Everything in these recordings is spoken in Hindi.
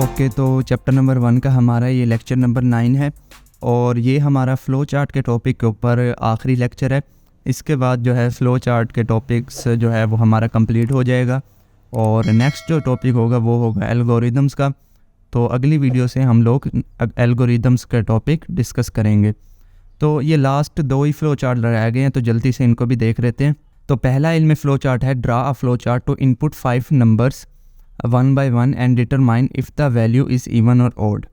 ओके, तो चैप्टर नंबर 1 का हमारा ये लेक्चर नंबर 9 है और ये हमारा फ़्लो चार्ट के टॉपिक के ऊपर आखिरी लेक्चर है। इसके बाद जो है फ़्लो चार्ट के टॉपिक्स जो है वो हमारा कंप्लीट हो जाएगा और नेक्स्ट जो टॉपिक होगा वो होगा एल्गोरिदम्स का। तो अगली वीडियो से हम लोग एल्गोरिदम्स का टॉपिक डिस्कस करेंगे। तो ये लास्ट 2 ही फ़्लो चार्ट लगाए गए हैं, तो जल्दी से इनको भी देख लेते हैं। तो पहला इल्म फ़्लो चार्ट है, draw a flow chart to input 5 numbers 1 by 1 and determine if the value is even और ऑड।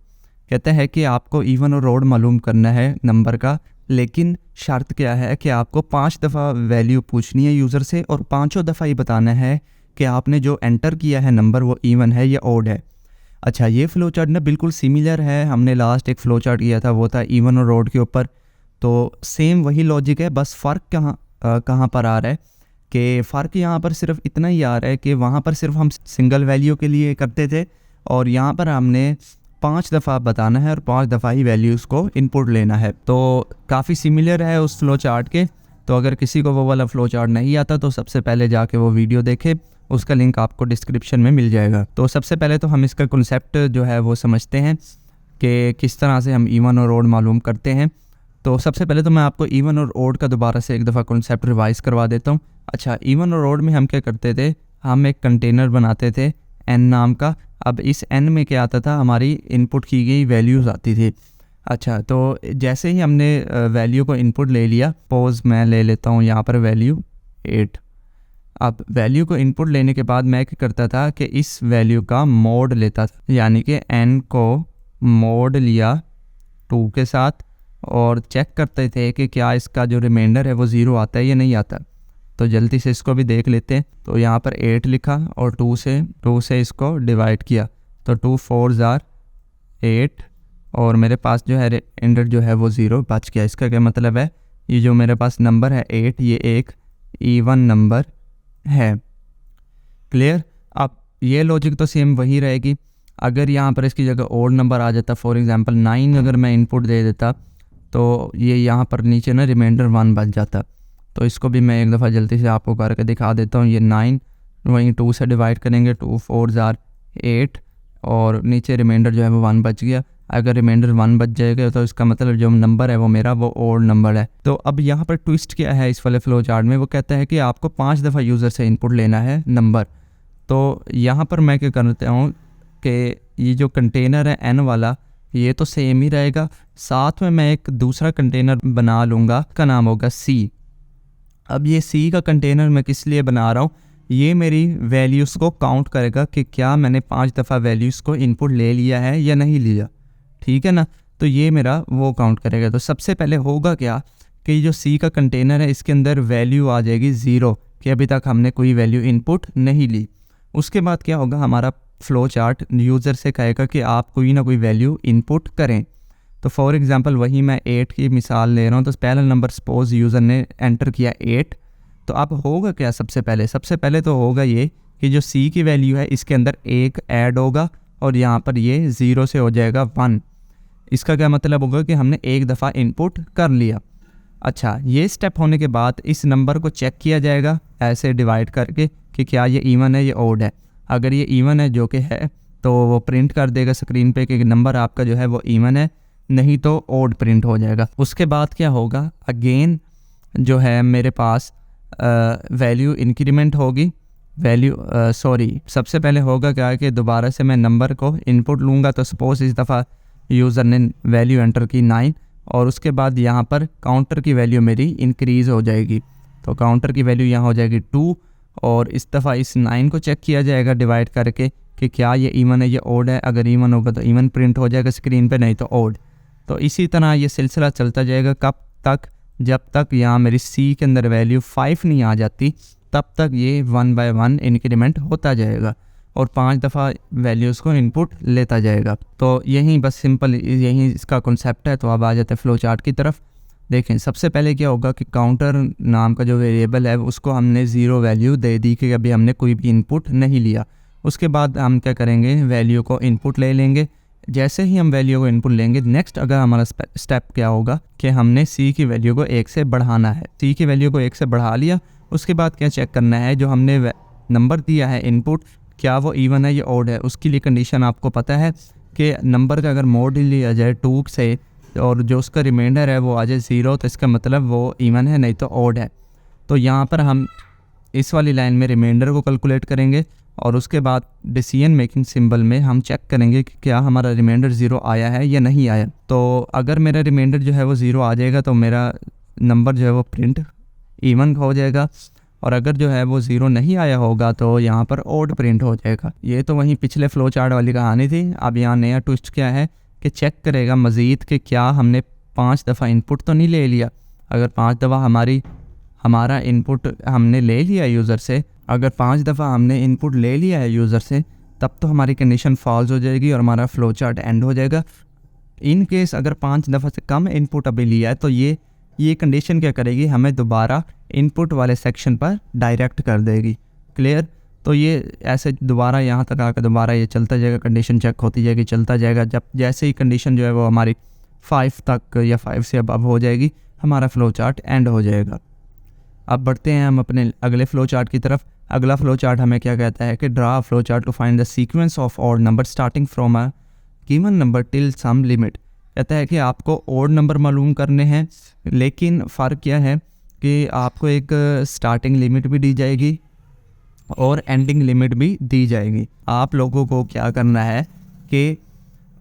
कहता है कि आपको इवन और ऑड मालूम करना है नंबर का, लेकिन शर्त क्या है कि आपको 5 दफ़ा वैल्यू पूछनी है यूज़र से और 5 दफ़ा ही बताना है कि आपने जो एंटर किया है नंबर वो इवन है या ऑड है। अच्छा, ये फ़्लो चार्ट ना बिल्कुल सिमिलर है, हमने लास्ट एक फ़्लो चार्ट किया था वो था इवन और ऑड के ऊपर। तो सेम वही लॉजिक है, बस फ़र्क कहाँ पर आ रहा है कि फ़र्क यहाँ पर सिर्फ इतना ही आ रहा है कि वहाँ पर सिर्फ हम सिंगल वैल्यू के लिए करते थे और यहाँ पर हमने 5 दफ़ा बताना है और 5 दफ़ा ही वैल्यूज़ को इनपुट लेना है। तो काफ़ी सिमिलर है उस फ़्लो चार्ट के। तो अगर किसी को वो वाला फ़्लो चार्ट नहीं आता तो सबसे पहले जाके वो वीडियो देखे, उसका लिंक आपको डिस्क्रिप्शन में मिल जाएगा। तो सबसे पहले तो हम इसका कॉन्सेप्ट जो है वो समझते हैं कि किस तरह से हम इवन और ऑड मालूम करते हैं। तो सबसे पहले तो मैं आपको इवन और ऑड का दोबारा से एक दफ़ा कॉन्सेप्ट रिवाइज़ करवा देता हूँ। अच्छा, इवन और ऑड में हम क्या करते थे, हम एक कंटेनर बनाते थे n नाम का। अब इस n में क्या आता था, हमारी इनपुट की गई वैल्यूज़ आती थी। अच्छा, तो जैसे ही हमने वैल्यू को इनपुट ले लिया, सपोज मैं ले लेता हूँ यहाँ पर वैल्यू 8। अब वैल्यू को इनपुट लेने के बाद मैं क्या करता था कि इस वैल्यू का मोड लेता था, यानी कि n को मोड लिया 2 के साथ और चेक करते थे कि क्या इसका जो रिमाइंडर है वो 0 आता है या नहीं आता। तो जल्दी से इसको भी देख लेते हैं। तो यहाँ पर 8 लिखा और 2 से इसको डिवाइड किया, तो 2 4 ज़ार 8 और मेरे पास जो है रिमाइंडर जो है वो 0 बच गया। इसका क्या मतलब है, ये जो मेरे पास नंबर है 8 ये एक इवन नंबर है। क्लियर। अब ये लॉजिक तो सेम वही रहेगी। अगर यहाँ पर इसकी जगह ऑड नंबर आ जाता, फॉर एग्जांपल 9 अगर मैं इनपुट दे देता तो ये यहाँ पर नीचे ना रिमाइंडर 1 बच जाता। तो इसको भी मैं एक दफ़ा जल्दी से आपको करके दिखा देता हूँ। ये 9 वहीं 2 से डिवाइड करेंगे, 2 4 ज़ार 8 और नीचे रिमाइंडर जो है वो 1 बच गया। अगर रिमाइंडर 1 बच जाएगा तो इसका मतलब जो नंबर है वो मेरा वो ऑड नंबर है। तो अब यहाँ पर ट्विस्ट क्या है इस वाले फ़्लो चार्ट में, वो कहता है कि आपको 5 दफ़ा यूज़र से इनपुट लेना है नंबर। तो यहाँ पर मैं क्या करता हूँ कि ये जो कंटेनर है n वाला ये तो सेम ही रहेगा, साथ में मैं एक दूसरा कंटेनर बना लूँगा, का नाम होगा C। अब ये C का कंटेनर मैं किस लिए बना रहा हूँ, ये मेरी वैल्यूज़ को काउंट करेगा कि क्या मैंने 5 दफ़ा वैल्यूज़ को इनपुट ले लिया है या नहीं लिया। ठीक है ना, तो ये मेरा वो काउंट करेगा। तो सबसे पहले होगा क्या कि जो C का कंटेनर है इसके अंदर वैल्यू आ जाएगी 0 कि अभी तक हमने कोई वैल्यू इनपुट नहीं ली। उसके बाद क्या होगा, हमारा फ़्लो चार्ट यूज़र से कहेगा कि आप कोई ना कोई वैल्यू इनपुट करें। तो फॉर एग्जांपल वही मैं 8 की मिसाल ले रहा हूँ। तो पहला नंबर सपोज यूज़र ने एंटर किया 8। तो अब होगा क्या, सबसे पहले तो होगा ये कि जो C की वैल्यू है इसके अंदर 1 ऐड होगा और यहाँ पर ये 0 से हो जाएगा 1। इसका क्या मतलब होगा कि हमने एक दफ़ा इनपुट कर लिया। अच्छा, ये स्टेप होने के बाद इस नंबर को चेक किया जाएगा ऐसे डिवाइड करके कि क्या ये इवन है या ऑड है। अगर ये इवन है, जो कि है, तो वो प्रिंट कर देगा स्क्रीन पे कि नंबर आपका जो है वो इवन है, नहीं तो ऑड प्रिंट हो जाएगा। उसके बाद क्या होगा, अगेन जो है मेरे पास वैल्यू इंक्रीमेंट होगी। सबसे पहले होगा क्या कि दोबारा से मैं नंबर को इनपुट लूँगा। तो सपोज इस दफ़ा यूज़र ने वैल्यू एंटर की 9 और उसके बाद यहाँ पर काउंटर की वैल्यू मेरी इंक्रीज़ हो जाएगी। तो काउंटर की वैल्यू यहाँ हो जाएगी 2 और इस दफ़ा इस 9 को चेक किया जाएगा डिवाइड करके कि क्या ये इवन है या ऑड है। अगर इवन होगा तो इवन प्रिंट हो जाएगा स्क्रीन पे, नहीं तो ऑड। तो इसी तरह ये सिलसिला चलता जाएगा कब तक, जब तक यहाँ मेरी C के अंदर वैल्यू 5 नहीं आ जाती, तब तक ये 1 by 1 इंक्रीमेंट होता जाएगा और 5 दफ़ा वैल्यूज़ को इनपुट लेता जाएगा। तो यही बस सिंपल यही इसका कॉन्सेप्ट है। तो अब आ जाते हैं फ़्लो चार्ट की तरफ। देखें, सबसे पहले क्या होगा कि काउंटर नाम का जो वेरिएबल है उसको हमने 0 वैल्यू दे दी कि अभी हमने कोई भी इनपुट नहीं लिया। उसके बाद हम क्या करेंगे, वैल्यू को इनपुट ले लेंगे। जैसे ही हम वैल्यू को इनपुट लेंगे, नेक्स्ट अगर हमारा स्टेप क्या होगा कि हमने C की वैल्यू को 1 से बढ़ाना है। C की वैल्यू को 1 से बढ़ा लिया, उसके बाद क्या चेक करना है, जो हमने नंबर दिया है इनपुट, क्या वो इवन है या ऑड है। उसके लिए कंडीशन आपको पता है कि नंबर का अगर मोड लिया जाए 2 से और जो उसका रिमाइंडर है वो आ जाए 0, तो इसका मतलब वो इवन है, नहीं तो ऑड है। तो यहाँ पर हम इस वाली लाइन में रिमाइंडर को कैलकुलेट करेंगे और उसके बाद डिसीजन मेकिंग सिंबल में हम चेक करेंगे कि क्या हमारा रिमाइंडर 0 आया है या नहीं आया। तो अगर मेरा रिमाइंडर जो है वो 0 आ जाएगा तो मेरा नंबर जो है वो प्रिंट इवन हो जाएगा, और अगर जो है वो 0 नहीं आया होगा तो यहाँ पर ऑड प्रिंट हो जाएगा। ये तो वहीं पिछले फ्लो चार्ट वाली कहानी थी। अब यहाँ नया ट्विस्ट क्या है कि चेक करेगा मज़ीद कि क्या हमने 5 दफ़ा इनपुट तो नहीं ले लिया। अगर 5 दफ़ा हमारा इनपुट हमने ले लिया यूज़र से, अगर 5 दफ़ा हमने इनपुट ले लिया है यूज़र से, तब तो हमारी कंडीशन फॉल्स हो जाएगी और हमारा फ्लो चार्ट एंड हो जाएगा। इन केस अगर 5 दफ़ा से कम इनपुट अभी लिया है तो ये कंडीशन क्या करेगी, हमें दोबारा इनपुट वाले सेक्शन पर डायरेक्ट कर देगी। क्लियर। तो ये ऐसे दोबारा यहाँ तक आकर दोबारा ये चलता जाएगा, कंडीशन चेक होती जाएगी, चलता जाएगा। जब जैसे ही कंडीशन जो है वो हमारी 5 तक या 5 से अब हो जाएगी, हमारा फ्लो चार्ट एंड हो जाएगा। अब बढ़ते हैं हम अपने अगले फ्लो चार्ट की तरफ। अगला फ्लो चार्ट हमें क्या कहता है कि draw flow chart to find the sequence of odd number starting from a given number till some limit. कहता है कि आपको ऑड नंबर मालूम करने हैं, लेकिन फ़र्क क्या है कि आपको एक स्टार्टिंग लिमिट भी दी जाएगी और एंडिंग लिमिट भी दी जाएगी। आप लोगों को क्या करना है कि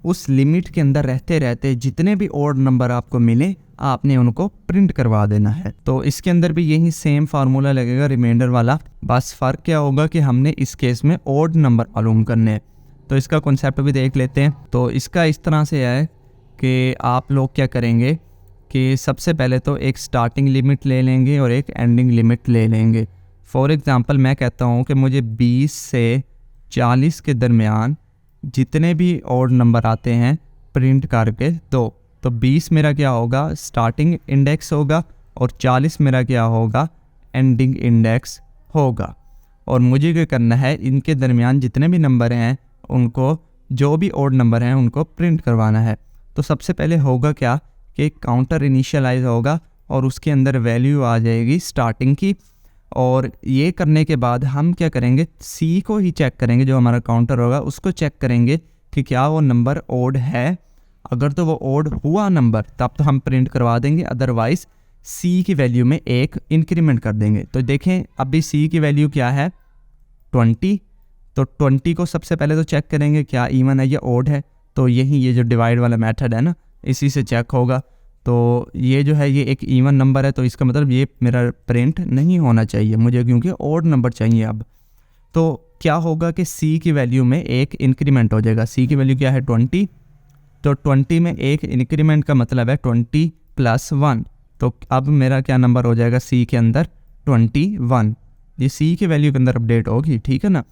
उस लिमिट के अंदर रहते रहते जितने भी ऑड नंबर आपको मिले आपने उनको प्रिंट करवा देना है। तो इसके अंदर भी यही सेम फार्मूला लगेगा रिमाइंडर वाला, बस फ़र्क क्या होगा कि हमने इस केस में ऑड नंबर मालूम करने हैं। तो इसका कॉन्सेप्ट भी देख लेते हैं। तो इसका इस तरह से है कि आप लोग क्या करेंगे कि सबसे पहले तो एक स्टार्टिंग लिमिट ले लेंगे और एक एंडिंग लिमिट ले लेंगे। फॉर एग्ज़ाम्पल मैं कहता हूँ कि मुझे 20 से 40 के दरमियान जितने भी ऑड नंबर आते हैं प्रिंट करके दो। तो 20 मेरा क्या होगा, स्टार्टिंग इंडेक्स होगा, और 40 मेरा क्या होगा, एंडिंग इंडेक्स होगा। और मुझे क्या करना है, इनके दरमियान जितने भी नंबर हैं उनको, जो भी ऑड नंबर हैं उनको प्रिंट करवाना है। तो सबसे पहले होगा क्या कि काउंटर इनिशियलाइज होगा और उसके अंदर वैल्यू आ जाएगी स्टार्टिंग की। और ये करने के बाद हम क्या करेंगे, सी को ही चेक करेंगे, जो हमारा काउंटर होगा उसको चेक करेंगे कि क्या वो नंबर ऑड है। अगर तो वो ऑड हुआ नंबर तब तो हम प्रिंट करवा देंगे, अदरवाइज़ सी की वैल्यू में 1 इंक्रीमेंट कर देंगे। तो देखें अभी सी की वैल्यू क्या है, 20। तो 20 को सबसे पहले तो चेक करेंगे क्या इवन है या ऑड है। तो ये जो डिवाइड वाला मेथड है ना, इसी से चेक होगा। तो ये जो है ये एक इवन नंबर है, तो इसका मतलब ये मेरा प्रिंट नहीं होना चाहिए मुझे, क्योंकि ऑड नंबर चाहिए अब। तो क्या होगा कि सी की वैल्यू में 1 इंक्रीमेंट हो जाएगा। सी की वैल्यू क्या है, 20। तो 20 में 1 इंक्रीमेंट का मतलब है 20 + 1। तो अब मेरा क्या नंबर हो जाएगा सी के अंदर, 21। ये सी की वैल्यू के अंदर अपडेट होगी, ठीक है ना।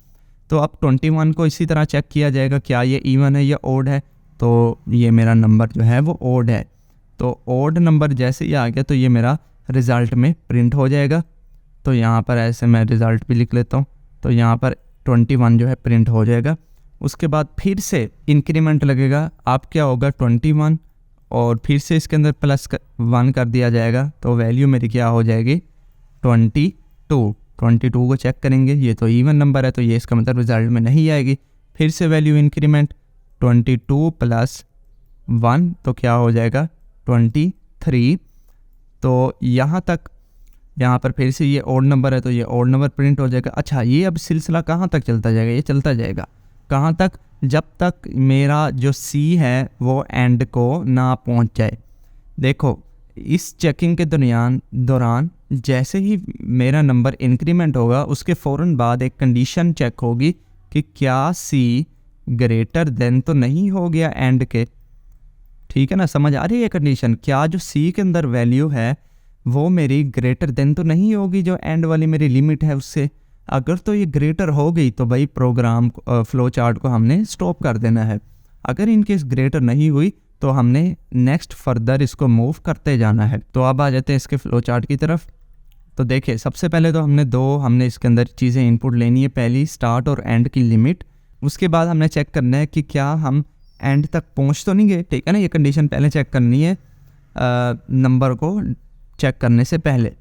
तो अब 21 को इसी तरह चेक किया जाएगा क्या ये इवन है या ऑड है। तो ये मेरा नंबर जो है वो ऑड है। तो ऑड नंबर जैसे ही आ गया तो ये मेरा रिज़ल्ट में प्रिंट हो जाएगा। तो यहाँ पर ऐसे मैं रिज़ल्ट भी लिख लेता हूँ। तो यहाँ पर 21 जो है प्रिंट हो जाएगा। उसके बाद फिर से इंक्रीमेंट लगेगा। अब क्या होगा, 21 और फिर से इसके अंदर +1 कर दिया जाएगा। तो वैल्यू मेरी क्या हो जाएगी, 22। 22 को चेक करेंगे, ये तो इवन नंबर है तो ये इसका मतलब रिज़ल्ट में नहीं आएगी। फिर से वैल्यू इंक्रीमेंट, 22 + 1 तो क्या हो जाएगा, 23। तो यहाँ तक, यहाँ पर फिर से ये ऑड नंबर है तो ये ऑड नंबर प्रिंट हो जाएगा। अच्छा, ये अब सिलसिला कहाँ तक चलता जाएगा, ये चलता जाएगा कहाँ तक, जब तक मेरा जो सी है वो एंड को ना पहुँच जाए। देखो इस चेकिंग के दौरान जैसे ही मेरा नंबर इंक्रीमेंट होगा उसके फ़ौरन बाद एक कंडीशन चेक होगी कि क्या सी ग्रेटर देन तो नहीं हो गया एंड के। ठीक है ना, समझ आ रही है कंडीशन, क्या जो सी के अंदर वैल्यू है वो मेरी ग्रेटर देन तो नहीं होगी जो एंड वाली मेरी लिमिट है उससे। अगर तो ये ग्रेटर हो गई तो भाई प्रोग्राम फ्लो चार्ट को हमने स्टॉप कर देना है। अगर इनकेस ग्रेटर नहीं हुई तो हमने नेक्स्ट फर्दर इसको मूव करते जाना है। तो अब आ जाते हैं इसके फ्लो चार्ट की तरफ। तो देखिए सबसे पहले तो हमने इसके अंदर चीज़ें इनपुट लेनी है। पहली स्टार्ट और एंड की लिमिट। उसके बाद हमने चेक करना है कि क्या हम एंड तक पहुंच तो नहीं गए, ठीक है ना। ये कंडीशन पहले चेक करनी है नंबर को चेक करने से पहले।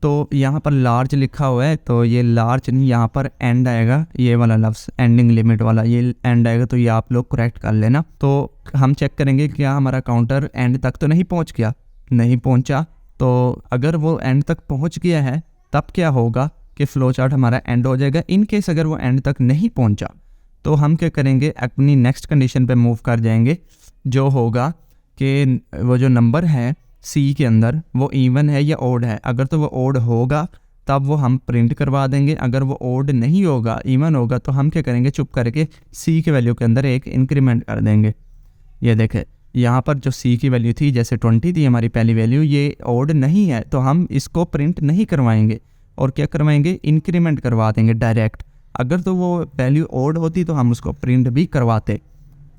तो यहाँ पर लार्ज लिखा हुआ है, तो ये लार्ज नहीं, यहाँ पर एंड आएगा, ये वाला लफ्ज़ एंडिंग लिमिट वाला ये एंड आएगा, तो ये आप लोग करेक्ट कर लेना। तो हम चेक करेंगे क्या हमारा काउंटर एंड तक तो नहीं पहुँच गया, नहीं पहुँचा। तो अगर वो एंड तक पहुँच गया है तब क्या होगा कि फ़्लो चार्ट हमारा एंड हो जाएगा। इन केस अगर वो एंड तक नहीं पहुँचा तो हम क्या करेंगे, अपनी नेक्स्ट कंडीशन पे मूव कर जाएंगे, जो होगा कि वो जो नंबर है सी के अंदर वो इवन है या ओड है। अगर तो वो ओड होगा तब वो हम प्रिंट करवा देंगे, अगर वो ओड नहीं होगा इवन होगा तो हम क्या करेंगे, चुप करके सी के वैल्यू के अंदर एक इंक्रीमेंट कर देंगे। ये देखें यहाँ पर जो सी की वैल्यू थी, जैसे 20 थी हमारी पहली वैल्यू, ये ओड नहीं है तो हम इसको प्रिंट नहीं करवाएंगे और क्या करवाएंगे, इंक्रीमेंट करवा देंगे डायरेक्ट। अगर तो वो वैल्यू ओड होती तो हम उसको प्रिंट भी करवाते।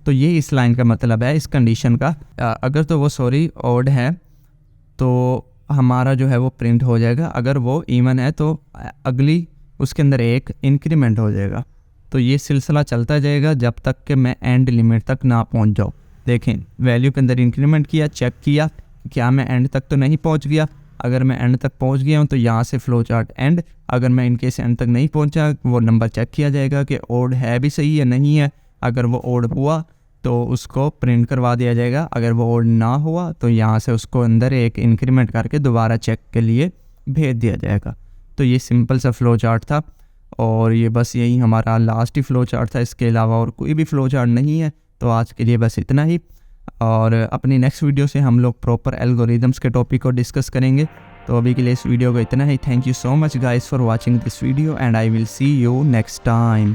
तो ये इस लाइन का मतलब है, इस कंडीशन का। अगर तो वो ओड है तो हमारा जो है वो प्रिंट हो जाएगा, अगर वो इवन है तो अगली उसके अंदर एक इंक्रीमेंट हो जाएगा। तो ये सिलसिला चलता जाएगा जब तक कि मैं एंड लिमिट तक ना पहुंच जाऊँ। देखें वैल्यू के अंदर इंक्रीमेंट किया, चेक किया क्या मैं एंड तक तो नहीं पहुंच गया। अगर मैं एंड तक पहुंच गया हूं तो यहाँ से फ्लो चार्ट एंड। अगर मैं इनकेस एंड तक नहीं पहुंचा, वो नंबर चेक किया जाएगा कि ओड है भी सही या नहीं है। अगर वो ओड हुआ तो उसको प्रिंट करवा दिया जाएगा, अगर वो ओड ना हुआ तो यहाँ से उसको अंदर एक इंक्रीमेंट करके दोबारा चेक के लिए भेज दिया जाएगा। तो ये सिंपल सा फ़्लो चार्ट था और ये बस यही हमारा लास्ट ही फ़्लो चार्ट था, इसके अलावा और कोई भी फ़्लो चार्ट नहीं है। तो आज के लिए बस इतना ही, और अपनी नेक्स्ट वीडियो से हम लोग प्रॉपर एल्गोरिदम्स के टॉपिक को डिस्कस करेंगे। तो अभी के लिए इस वीडियो को इतना ही। Thank you so much guys for watching this video and I will see you next time.